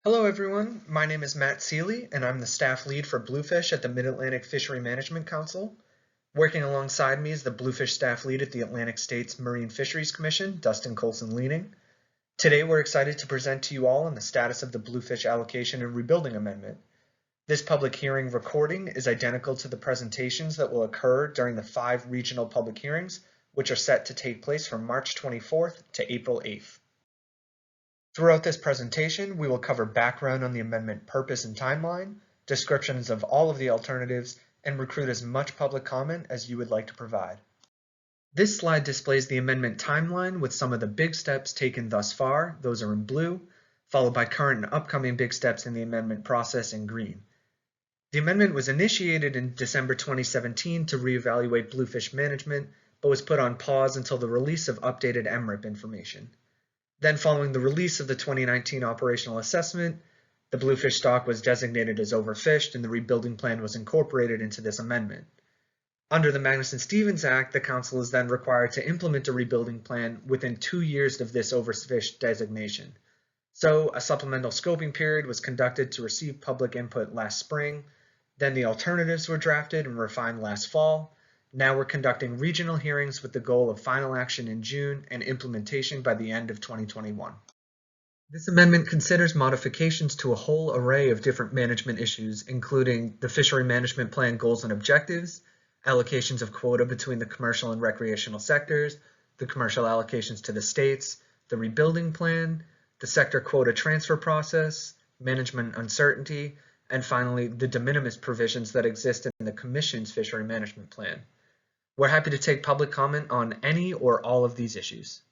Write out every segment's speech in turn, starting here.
Hello everyone, my name is Matt Seeley and I'm the staff lead for Bluefish at the Mid-Atlantic Fishery Management Council. Working alongside me is the Bluefish staff lead at the Atlantic States Marine Fisheries Commission, Dustin Colson-Leaning. Today we're excited to present to you all on the status of the Bluefish Allocation and Rebuilding Amendment. This public hearing recording is identical to the presentations that will occur during the 5 regional public hearings, which are set to take place from March 24th to April 8th. Throughout this presentation, we will cover background on the amendment purpose and timeline, descriptions of all of the alternatives, and recruit as much public comment as you would like to provide. This slide displays the amendment timeline with some of the big steps taken thus far, those are in blue, followed by current and upcoming big steps in the amendment process in green. The amendment was initiated in December 2017 to reevaluate bluefish management, but was put on pause until the release of updated MRIP information. Then following the release of the 2019 operational assessment, the bluefish stock was designated as overfished and the rebuilding plan was incorporated into this amendment. Under the Magnuson-Stevens Act, the Council is then required to implement a rebuilding plan within 2 years of this overfished designation. So a supplemental scoping period was conducted to receive public input last spring, then the alternatives were drafted and refined last fall. Now we're conducting regional hearings with the goal of final action in June and implementation by the end of 2021. This amendment considers modifications to a whole array of different management issues, including the fishery management plan goals and objectives, allocations of quota between the commercial and recreational sectors, the commercial allocations to the states, the rebuilding plan, the sector quota transfer process, management uncertainty, and finally the de minimis provisions that exist in the Commission's fishery management plan. We're happy to take public comment on any or all of these issues.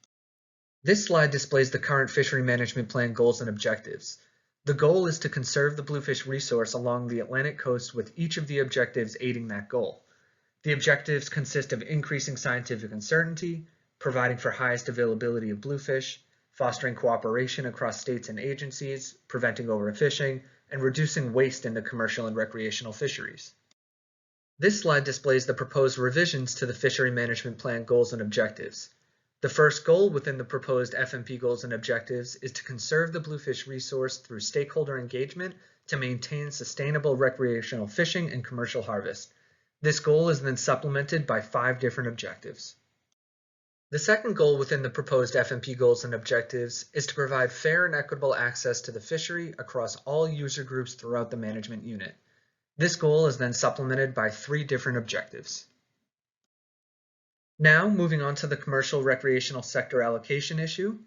This slide displays the current fishery management plan goals and objectives. The goal is to conserve the bluefish resource along the Atlantic coast with each of the objectives aiding that goal. The objectives consist of increasing scientific uncertainty, providing for highest availability of bluefish, fostering cooperation across states and agencies, preventing overfishing, and reducing waste in the commercial and recreational fisheries. This slide displays the proposed revisions to the Fishery Management Plan goals and objectives. The first goal within the proposed FMP goals and objectives is to conserve the bluefish resource through stakeholder engagement to maintain sustainable recreational fishing and commercial harvest. This goal is then supplemented by 5 different objectives. The second goal within the proposed FMP goals and objectives is to provide fair and equitable access to the fishery across all user groups throughout the management unit. This goal is then supplemented by 3 different objectives. Now, moving on to the commercial recreational sector allocation issue.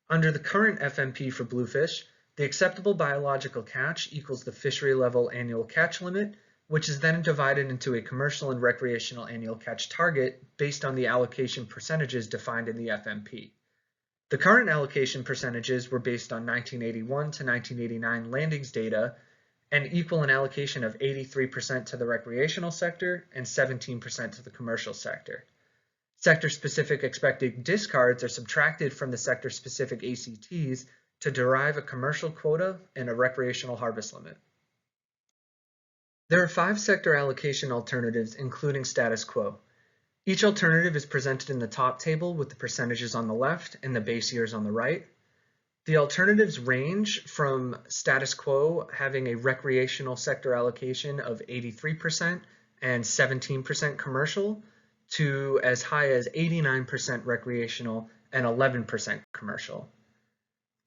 Under the current FMP for bluefish, the acceptable biological catch equals the fishery level annual catch limit, which is then divided into a commercial and recreational annual catch target based on the allocation percentages defined in the FMP. The current allocation percentages were based on 1981 to 1989 landings data and equal an allocation of 83% to the recreational sector and 17% to the commercial sector. Sector-specific expected discards are subtracted from the sector-specific ACTs to derive a commercial quota and a recreational harvest limit. There are 5 sector allocation alternatives, including status quo. Each alternative is presented in the top table with the percentages on the left and the base years on the right. The alternatives range from status quo having a recreational sector allocation of 83% and 17% commercial to as high as 89% recreational and 11% commercial.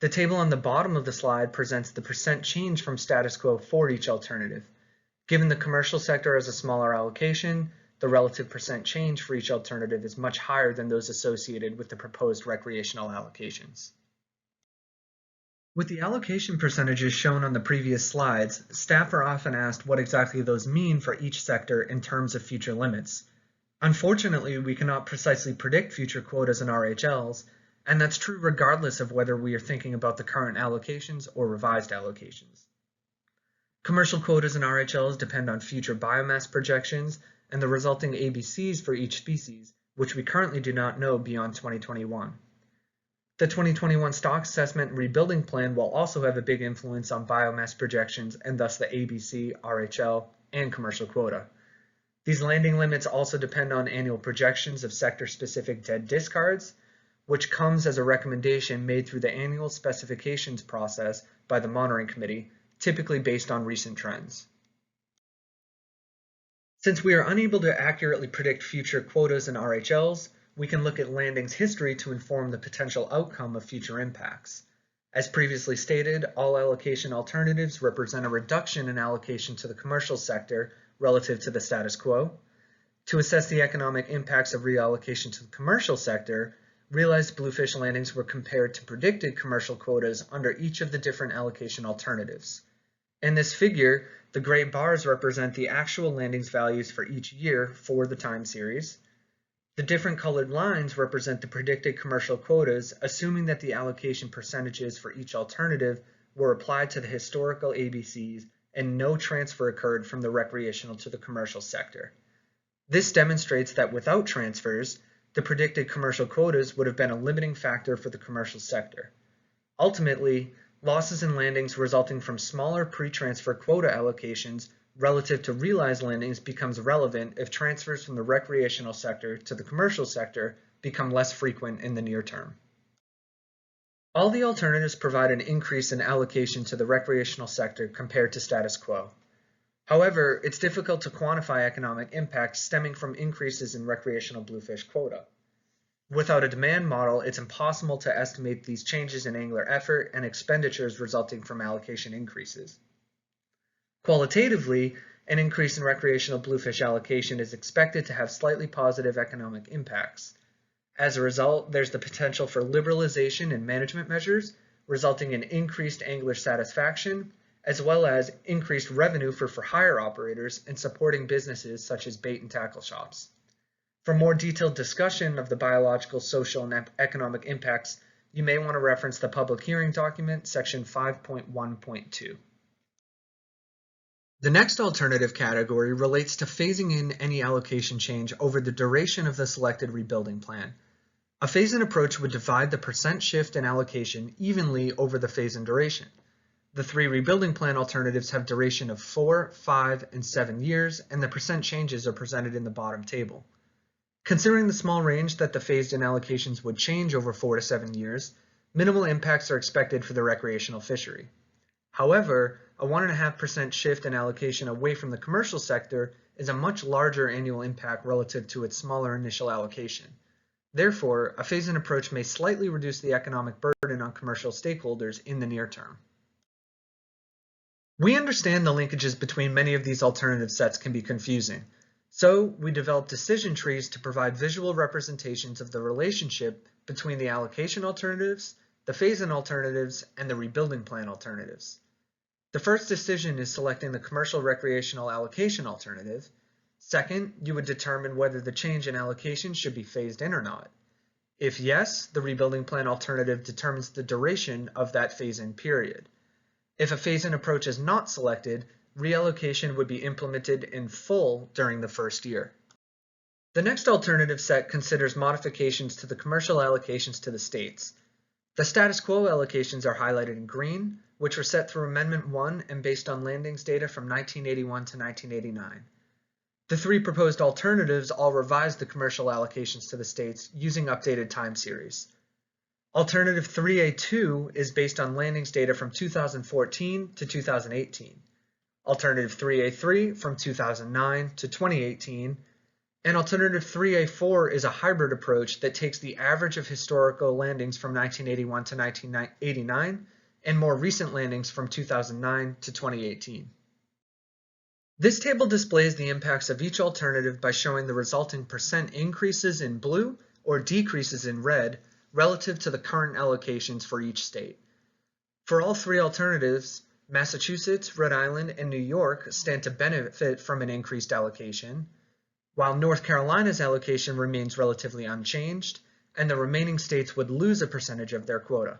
The table on the bottom of the slide presents the percent change from status quo for each alternative. Given the commercial sector has a smaller allocation, the relative percent change for each alternative is much higher than those associated with the proposed recreational allocations. With the allocation percentages shown on the previous slides, staff are often asked what exactly those mean for each sector in terms of future limits. Unfortunately, we cannot precisely predict future quotas and RHLs, and that's true regardless of whether we are thinking about the current allocations or revised allocations. Commercial quotas and RHLs depend on future biomass projections and the resulting ABCs for each species, which we currently do not know beyond 2021. The 2021 stock assessment and rebuilding plan will also have a big influence on biomass projections and thus the ABC, RHL, and commercial quota. These landing limits also depend on annual projections of sector-specific dead discards, which comes as a recommendation made through the annual specifications process by the monitoring committee, typically based on recent trends. Since we are unable to accurately predict future quotas and RHLs, we can look at landings history to inform the potential outcome of future impacts. As previously stated, all allocation alternatives represent a reduction in allocation to the commercial sector relative to the status quo. To assess the economic impacts of reallocation to the commercial sector, realized bluefish landings were compared to predicted commercial quotas under each of the different allocation alternatives. In this figure, the gray bars represent the actual landings values for each year for the time series. The different colored lines represent the predicted commercial quotas, assuming that the allocation percentages for each alternative were applied to the historical ABCs and no transfer occurred from the recreational to the commercial sector. This demonstrates that without transfers, the predicted commercial quotas would have been a limiting factor for the commercial sector. Ultimately, losses in landings resulting from smaller pre-transfer quota allocations relative to realized landings becomes relevant if transfers from the recreational sector to the commercial sector become less frequent in the near term. All the alternatives provide an increase in allocation to the recreational sector compared to status quo. However, it's difficult to quantify economic impacts stemming from increases in recreational bluefish quota. Without a demand model, it's impossible to estimate these changes in angler effort and expenditures resulting from allocation increases. Qualitatively, an increase in recreational bluefish allocation is expected to have slightly positive economic impacts. As a result, there's the potential for liberalization in management measures, resulting in increased angler satisfaction, as well as increased revenue for hire operators and supporting businesses such as bait and tackle shops. For more detailed discussion of the biological, social, and economic impacts, you may want to reference the public hearing document, section 5.1.2. The next alternative category relates to phasing in any allocation change over the duration of the selected rebuilding plan. A phase-in approach would divide the percent shift in allocation evenly over the phase-in duration. The three rebuilding plan alternatives have duration of 4, 5, and 7 years, and the percent changes are presented in the bottom table. Considering the small range that the phased-in allocations would change over 4 to 7 years, minimal impacts are expected for the recreational fishery. However, a 1.5% shift in allocation away from the commercial sector is a much larger annual impact relative to its smaller initial allocation. Therefore, a phase-in approach may slightly reduce the economic burden on commercial stakeholders in the near term. We understand the linkages between many of these alternative sets can be confusing. So, we developed decision trees to provide visual representations of the relationship between the allocation alternatives, the phase-in alternatives, and the rebuilding plan alternatives. The first decision is selecting the commercial recreational allocation alternative. Second, you would determine whether the change in allocation should be phased in or not. If yes, the rebuilding plan alternative determines the duration of that phase-in period. If a phase-in approach is not selected, reallocation would be implemented in full during the first year. The next alternative set considers modifications to the commercial allocations to the states. The status quo allocations are highlighted in green, which were set through Amendment 1 and based on landings data from 1981 to 1989. The three proposed alternatives all revised the commercial allocations to the states using updated time series. Alternative 3A2 is based on landings data from 2014 to 2018. Alternative 3A3 from 2009 to 2018, and Alternative 3A4 is a hybrid approach that takes the average of historical landings from 1981 to 1989 and more recent landings from 2009 to 2018. This table displays the impacts of each alternative by showing the resulting percent increases in blue or decreases in red relative to the current allocations for each state. For all three alternatives, Massachusetts, Rhode Island, and New York stand to benefit from an increased allocation, while North Carolina's allocation remains relatively unchanged, and the remaining states would lose a percentage of their quota.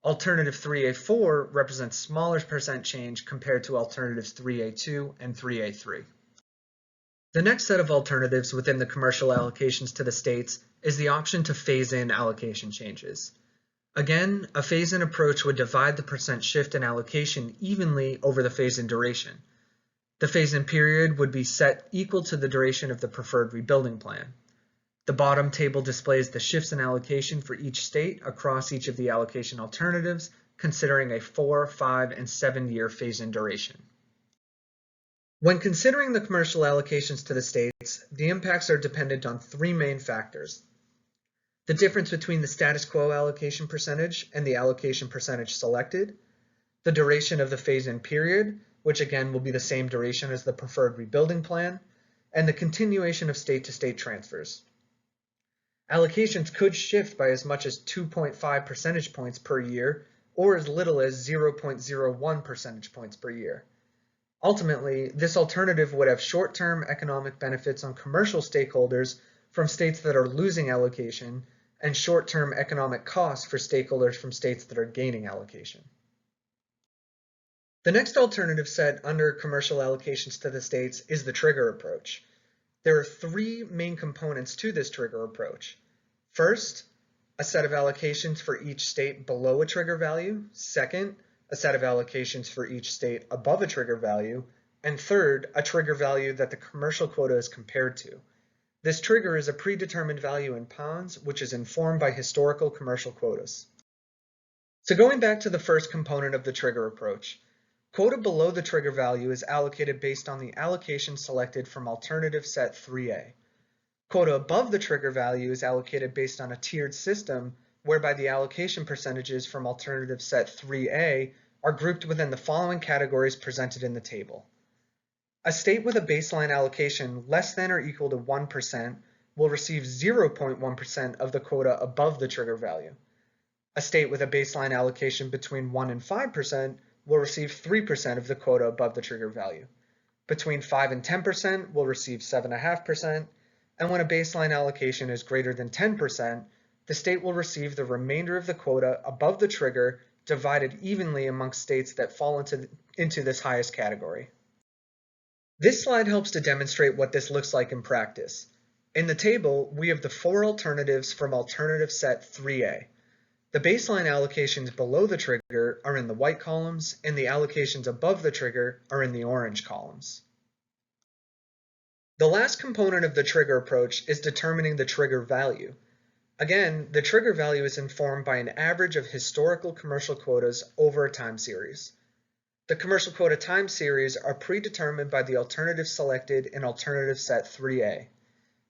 Alternative 3A4 represents smaller percent change compared to alternatives 3A2 and 3A3. The next set of alternatives within the commercial allocations to the states is the option to phase in allocation changes. Again, a phase-in approach would divide the percent shift in allocation evenly over the phase-in duration. The phase-in period would be set equal to the duration of the preferred rebuilding plan. The bottom table displays the shifts in allocation for each state across each of the allocation alternatives, considering a 4, 5, and 7-year phase-in duration. When considering the commercial allocations to the states, the impacts are dependent on three main factors: the difference between the status quo allocation percentage and the allocation percentage selected, the duration of the phase-in period, which again will be the same duration as the preferred rebuilding plan, and the continuation of state-to-state transfers. Allocations could shift by as much as 2.5 percentage points per year, or as little as 0.01 percentage points per year. Ultimately, this alternative would have short-term economic benefits on commercial stakeholders from states that are losing allocation, and short-term economic costs for stakeholders from states that are gaining allocation. The next alternative set under commercial allocations to the states is the trigger approach. There are three main components to this trigger approach. First, a set of allocations for each state below a trigger value. Second, a set of allocations for each state above a trigger value. And third, a trigger value that the commercial quota is compared to. This trigger is a predetermined value in pounds, which is informed by historical commercial quotas. So going back to the first component of the trigger approach, quota below the trigger value is allocated based on the allocation selected from alternative set 3A. Quota above the trigger value is allocated based on a tiered system whereby the allocation percentages from alternative set 3A are grouped within the following categories presented in the table. A state with a baseline allocation less than or equal to 1% will receive 0.1% of the quota above the trigger value. A state with a baseline allocation between 1 and 5% will receive 3% of the quota above the trigger value. Between 5 and 10% will receive 7.5%, and when a baseline allocation is greater than 10%, the state will receive the remainder of the quota above the trigger divided evenly amongst states that fall into this highest category. This slide helps to demonstrate what this looks like in practice. In the table, we have the four alternatives from alternative set 3A. The baseline allocations below the trigger are in the white columns, and the allocations above the trigger are in the orange columns. The last component of the trigger approach is determining the trigger value. Again, the trigger value is informed by an average of historical commercial quotas over a time series. The commercial quota time series are predetermined by the alternative selected in alternative set 3A.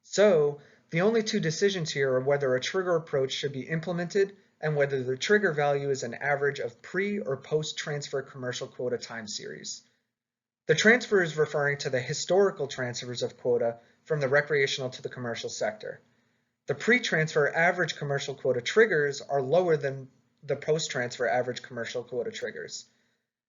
So, the only two decisions here are whether a trigger approach should be implemented and whether the trigger value is an average of pre- or post-transfer commercial quota time series. The transfer is referring to the historical transfers of quota from the recreational to the commercial sector. The pre-transfer average commercial quota triggers are lower than the post-transfer average commercial quota triggers.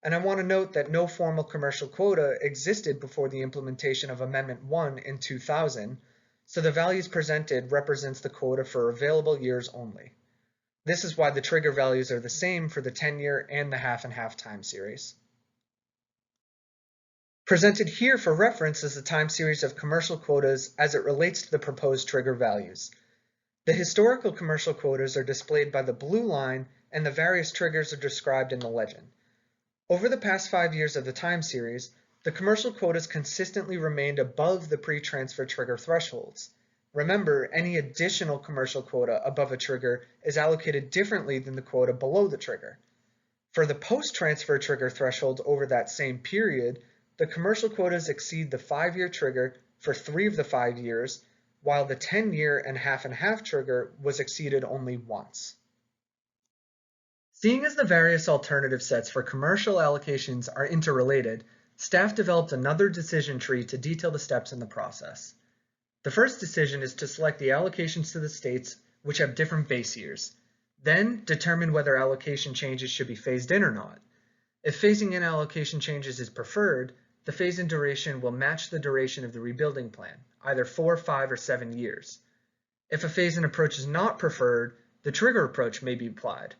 And I want to note that no formal commercial quota existed before the implementation of Amendment 1 in 2000, so the values presented represents the quota for available years only. This is why the trigger values are the same for the 10-year and the half and half time series. Presented here for reference is the time series of commercial quotas as it relates to the proposed trigger values. The historical commercial quotas are displayed by the blue line, and the various triggers are described in the legend. Over the past 5 years of the time series, the commercial quotas consistently remained above the pre-transfer trigger thresholds. Remember, any additional commercial quota above a trigger is allocated differently than the quota below the trigger. For the post-transfer trigger threshold over that same period, the commercial quotas exceed the 5-year trigger for 3 of the 5 years, while the 10-year and half trigger was exceeded only once. Seeing as the various alternative sets for commercial allocations are interrelated, staff developed another decision tree to detail the steps in the process. The first decision is to select the allocations to the states which have different base years. Then determine whether allocation changes should be phased in or not. If phasing in allocation changes is preferred, the phase-in duration will match the duration of the rebuilding plan, either 4, 5, or 7 years. If a phase-in approach is not preferred, the trigger approach may be applied.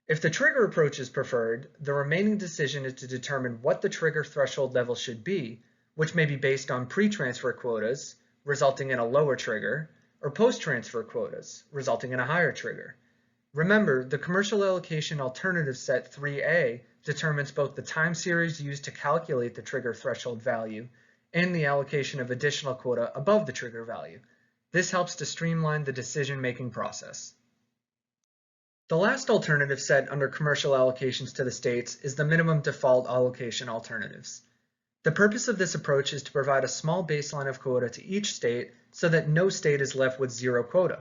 If the trigger approach is preferred, the remaining decision is to determine what the trigger threshold level should be, which may be based on pre-transfer quotas, resulting in a lower trigger, or post-transfer quotas, resulting in a higher trigger. Remember, the commercial allocation alternative set 3A determines both the time series used to calculate the trigger threshold value and the allocation of additional quota above the trigger value. This helps to streamline the decision-making process. The last alternative set under commercial allocations to the states is the minimum default allocation alternatives. The purpose of this approach is to provide a small baseline of quota to each state so that no state is left with zero quota.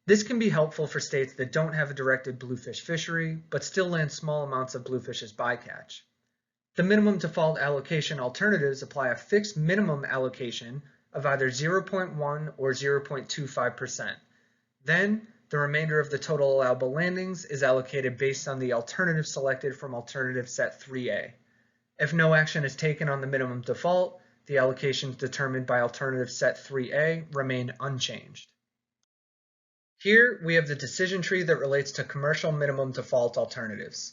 This can be helpful for states that don't have a directed bluefish fishery, but still land small amounts of bluefish as bycatch. The minimum default allocation alternatives apply a fixed minimum allocation of either 0.1 or 0.25%. Then, the remainder of the total allowable landings is allocated based on the alternative selected from alternative set 3A. If no action is taken on the minimum default, the allocations determined by alternative set 3A remain unchanged. Here we have the decision tree that relates to commercial minimum default alternatives.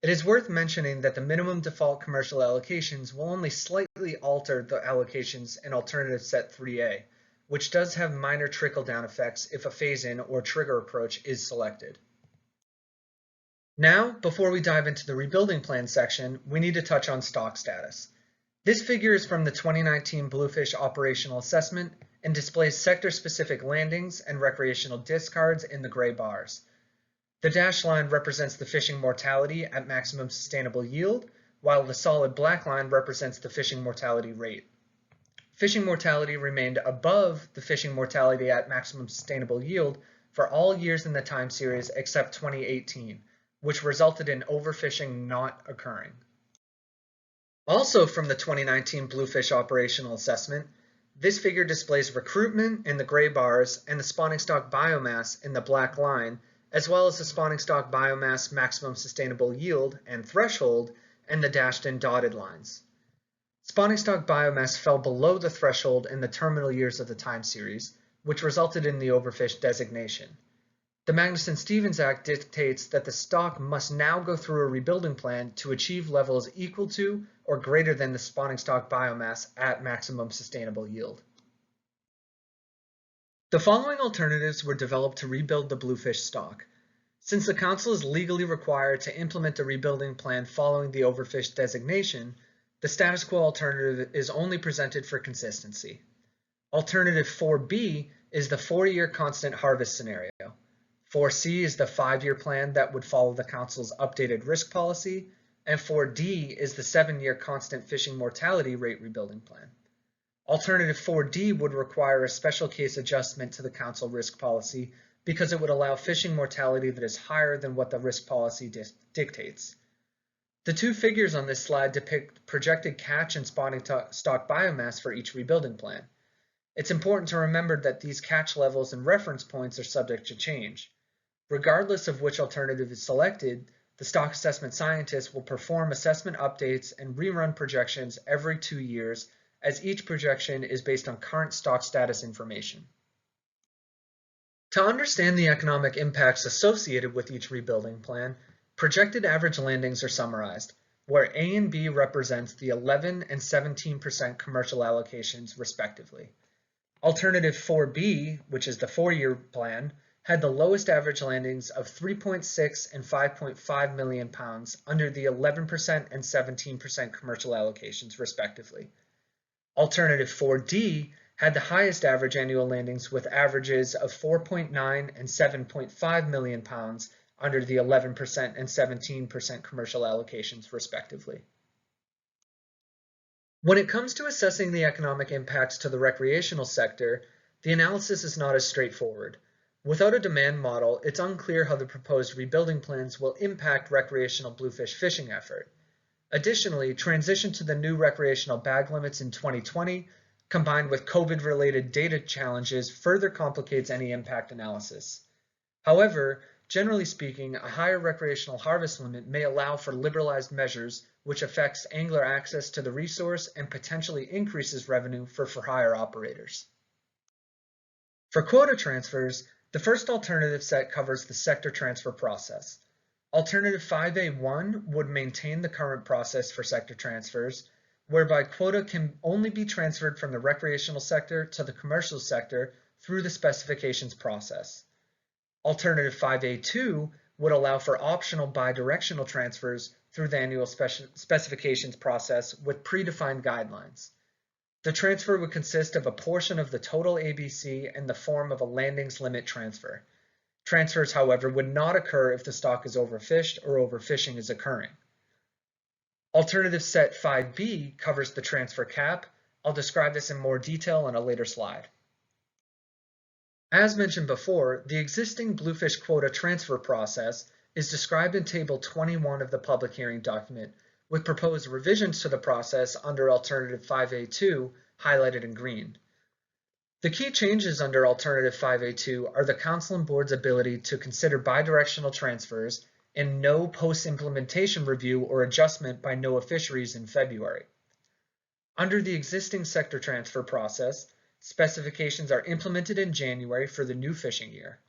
It is worth mentioning that the minimum default commercial allocations will only slightly alter the allocations in alternative set 3A, which does have minor trickle-down effects if a phase-in or trigger approach is selected. Now, before we dive into the rebuilding plan section, we need to touch on stock status. This figure is from the 2019 Bluefish Operational Assessment and displays sector-specific landings and recreational discards in the gray bars. The dashed line represents the fishing mortality at maximum sustainable yield, while the solid black line represents the fishing mortality rate. Fishing mortality remained above the fishing mortality at maximum sustainable yield for all years in the time series except 2018, which resulted in overfishing not occurring. Also from the 2019 Bluefish Operational Assessment, this figure displays recruitment in the gray bars and the spawning stock biomass in the black line, as well as the spawning stock biomass maximum sustainable yield and threshold and the dashed and dotted lines. Spawning stock biomass fell below the threshold in the terminal years of the time series, which resulted in the overfish designation. The Magnuson-Stevens Act dictates that the stock must now go through a rebuilding plan to achieve levels equal to or greater than the spawning stock biomass at maximum sustainable yield. The following alternatives were developed to rebuild the bluefish stock. Since the Council is legally required to implement a rebuilding plan following the overfish designation, the status quo alternative is only presented for consistency. Alternative 4B is the 4-year constant harvest scenario. 4C is the 5-year plan that would follow the Council's updated risk policy, and 4D is the 7-year constant fishing mortality rate rebuilding plan. Alternative 4D would require a special case adjustment to the Council risk policy because it would allow fishing mortality that is higher than what the risk policy dictates. The two figures on this slide depict projected catch and spawning stock biomass for each rebuilding plan. It's important to remember that these catch levels and reference points are subject to change. Regardless of which alternative is selected, the stock assessment scientists will perform assessment updates and rerun projections every 2 years, as each projection is based on current stock status information. To understand the economic impacts associated with each rebuilding plan, projected average landings are summarized, where A and B represents the 11 and 17% commercial allocations respectively. Alternative 4B, which is the 4-year plan, had the lowest average landings of 3.6 and 5.5 million pounds under the 11% and 17% commercial allocations respectively. Alternative 4D had the highest average annual landings with averages of 4.9 and 7.5 million pounds under the 11% and 17% commercial allocations respectively. When it comes to assessing the economic impacts to the recreational sector, the analysis is not as straightforward. Without a demand model, it's unclear how the proposed rebuilding plans will impact recreational bluefish fishing effort. Additionally, transition to the new recreational bag limits in 2020, combined with COVID-related data challenges, further complicates any impact analysis. However, generally speaking, a higher recreational harvest limit may allow for liberalized measures, which affects angler access to the resource and potentially increases revenue for hire operators. For quota transfers, the first alternative set covers the sector transfer process. Alternative 5A1 would maintain the current process for sector transfers, whereby quota can only be transferred from the recreational sector to the commercial sector through the specifications process. Alternative 5A2 would allow for optional bidirectional transfers through the annual specifications process with predefined guidelines. The transfer would consist of a portion of the total ABC in the form of a landings limit transfer. Transfers, however, would not occur if the stock is overfished or overfishing is occurring. Alternative set 5B covers the transfer cap. I'll describe this in more detail on a later slide. As mentioned before, the existing Bluefish quota transfer process is described in Table 21 of the public hearing document, with proposed revisions to the process under Alternative 5A2 highlighted in green. The key changes under Alternative 5A2 are the Council and Board's ability to consider bidirectional transfers and no post-implementation review or adjustment by NOAA Fisheries in February. Under the existing sector transfer process, specifications are implemented in January for the new fishing year.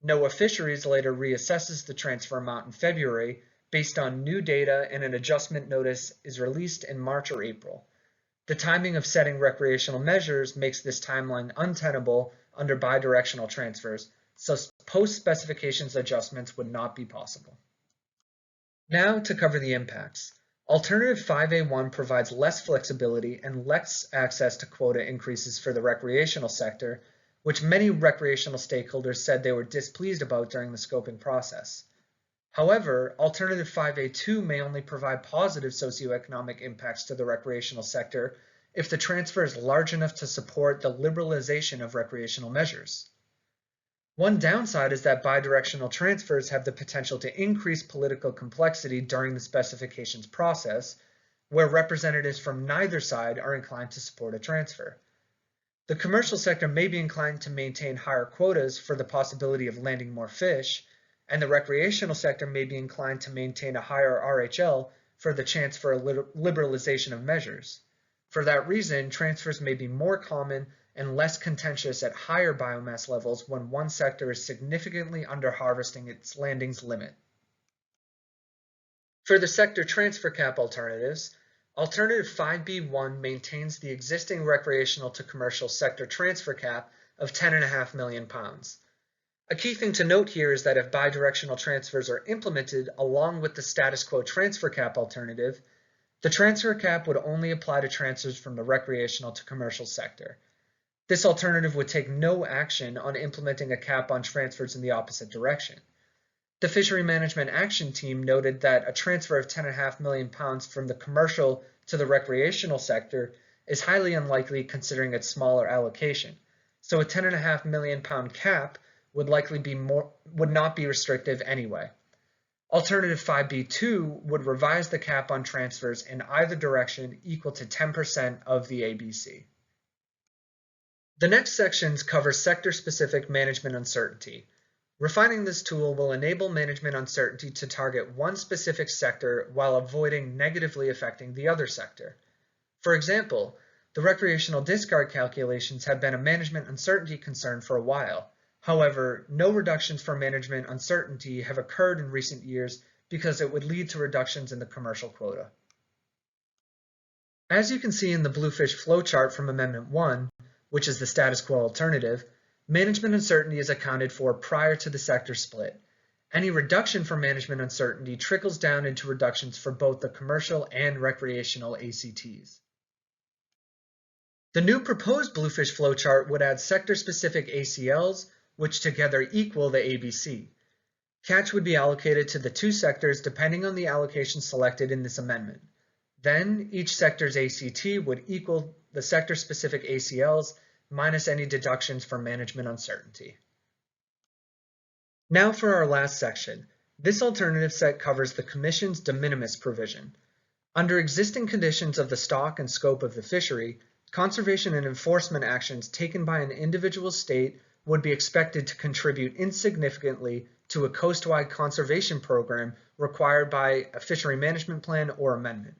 NOAA Fisheries later reassesses the transfer amount in February based on new data, and an adjustment notice is released in March or April. The timing of setting recreational measures makes this timeline untenable under bidirectional transfers, so post-specifications adjustments would not be possible. Now to cover the impacts. Alternative 5A1 provides less flexibility and less access to quota increases for the recreational sector, which many recreational stakeholders said they were displeased about during the scoping process. However, Alternative 5A2 may only provide positive socioeconomic impacts to the recreational sector if the transfer is large enough to support the liberalization of recreational measures. One downside is that bidirectional transfers have the potential to increase political complexity during the specifications process, where representatives from neither side are inclined to support a transfer. The commercial sector may be inclined to maintain higher quotas for the possibility of landing more fish, and the recreational sector may be inclined to maintain a higher RHL for the chance for a liberalization of measures. For that reason, transfers may be more common and less contentious at higher biomass levels when one sector is significantly under-harvesting its landings limit. For the sector transfer cap alternatives, Alternative 5B1 maintains the existing recreational to commercial sector transfer cap of 10.5 million pounds. A key thing to note here is that if bidirectional transfers are implemented along with the status quo transfer cap alternative, the transfer cap would only apply to transfers from the recreational to commercial sector. This alternative would take no action on implementing a cap on transfers in the opposite direction. The Fishery Management Action Team noted that a transfer of 10.5 million pounds from the commercial to the recreational sector is highly unlikely considering its smaller allocation, so a 10.5 million pound cap would not be restrictive anyway. Alternative 5B2 would revise the cap on transfers in either direction equal to 10% of the ABC. The next sections cover sector-specific management uncertainty. Refining this tool will enable management uncertainty to target one specific sector while avoiding negatively affecting the other sector. For example, the recreational discard calculations have been a management uncertainty concern for a while. However, no reductions for management uncertainty have occurred in recent years because it would lead to reductions in the commercial quota. As you can see in the Bluefish flowchart from Amendment 1, which is the status quo alternative, management uncertainty is accounted for prior to the sector split. Any reduction for management uncertainty trickles down into reductions for both the commercial and recreational ACTs. The new proposed Bluefish flowchart would add sector-specific ACLs, which together equal the ABC. Catch would be allocated to the two sectors depending on the allocation selected in this amendment. Then, each sector's ACT would equal the sector-specific ACLs minus any deductions for management uncertainty. Now for our last section. This alternative set covers the Commission's de minimis provision. Under existing conditions of the stock and scope of the fishery, conservation and enforcement actions taken by an individual state would be expected to contribute insignificantly to a coast-wide conservation program required by a fishery management plan or amendment.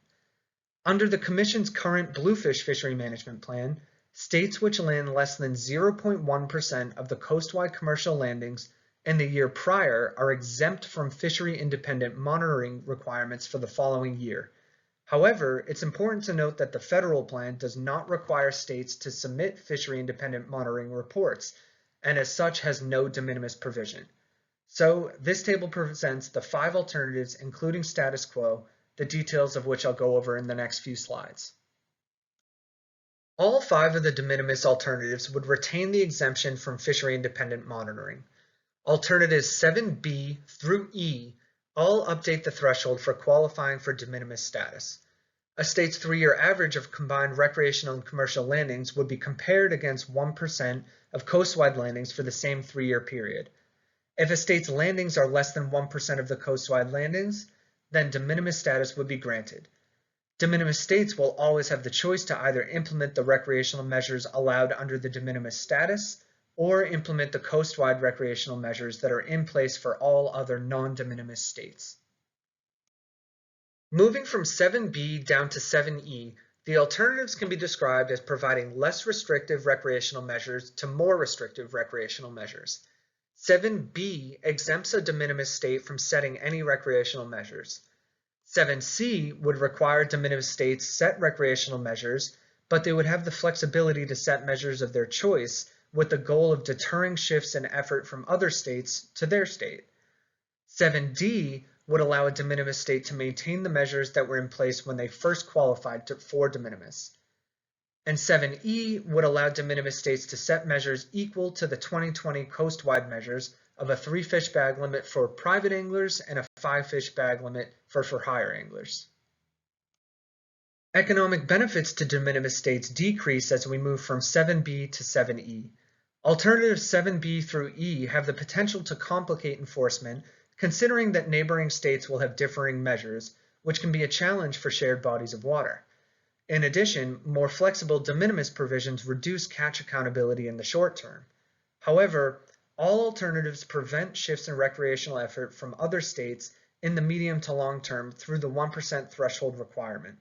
Under the Commission's current Bluefish fishery management plan, states which land less than 0.1% of the coast-wide commercial landings in the year prior are exempt from fishery independent monitoring requirements for the following year. However, it's important to note that the federal plan does not require states to submit fishery independent monitoring reports, and as such has no de minimis provision. So this table presents the 5 alternatives including status quo, the details of which I'll go over in the next few slides. All 5 of the de minimis alternatives would retain the exemption from fishery independent monitoring. Alternatives 7B through E all update the threshold for qualifying for de minimis status. A state's 3-year average of combined recreational and commercial landings would be compared against 1% of coastwide landings for the same 3-year period. If a state's landings are less than 1% of the coastwide landings, then de minimis status would be granted. De minimis states will always have the choice to either implement the recreational measures allowed under the de minimis status or implement the coastwide recreational measures that are in place for all other non-de minimis states. Moving from 7B down to 7E, the alternatives can be described as providing less restrictive recreational measures to more restrictive recreational measures. 7B exempts a de minimis state from setting any recreational measures. 7C would require de minimis states set recreational measures, but they would have the flexibility to set measures of their choice with the goal of deterring shifts in effort from other states to their state. 7D would allow a de minimis state to maintain the measures that were in place when they first qualified for de minimis. And 7E would allow de minimis states to set measures equal to the 2020 coastwide measures of a 3-fish bag limit for private anglers and a 5-fish bag limit for hire anglers. Economic benefits to de minimis states decrease as we move from 7B to 7E. Alternatives 7B through E have the potential to complicate enforcement, considering that neighboring states will have differing measures, which can be a challenge for shared bodies of water. In addition, more flexible de minimis provisions reduce catch accountability in the short term. However, all alternatives prevent shifts in recreational effort from other states in the medium to long term through the 1% threshold requirement.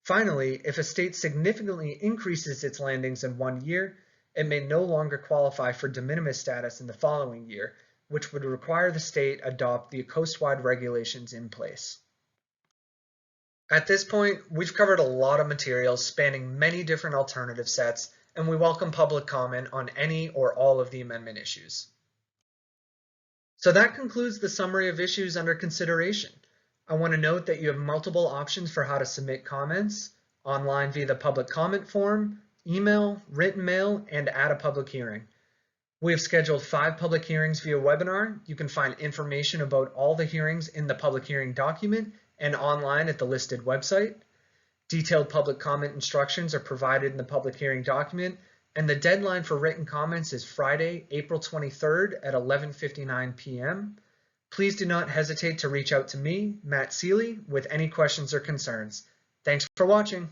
Finally, if a state significantly increases its landings in 1 year, it may no longer qualify for de minimis status in the following year, which would require the state adopt the coastwide regulations in place. At this point, we've covered a lot of material spanning many different alternative sets, and we welcome public comment on any or all of the amendment issues. So that concludes the summary of issues under consideration. I want to note that you have multiple options for how to submit comments: online via the public comment form, email, written mail, and at a public hearing. We have scheduled 5 public hearings via webinar. You can find information about all the hearings in the public hearing document and online at the listed website. Detailed public comment instructions are provided in the public hearing document, and the deadline for written comments is Friday, April 23rd at 11:59 p.m. Please do not hesitate to reach out to me, Matt Seeley, with any questions or concerns. Thanks for watching.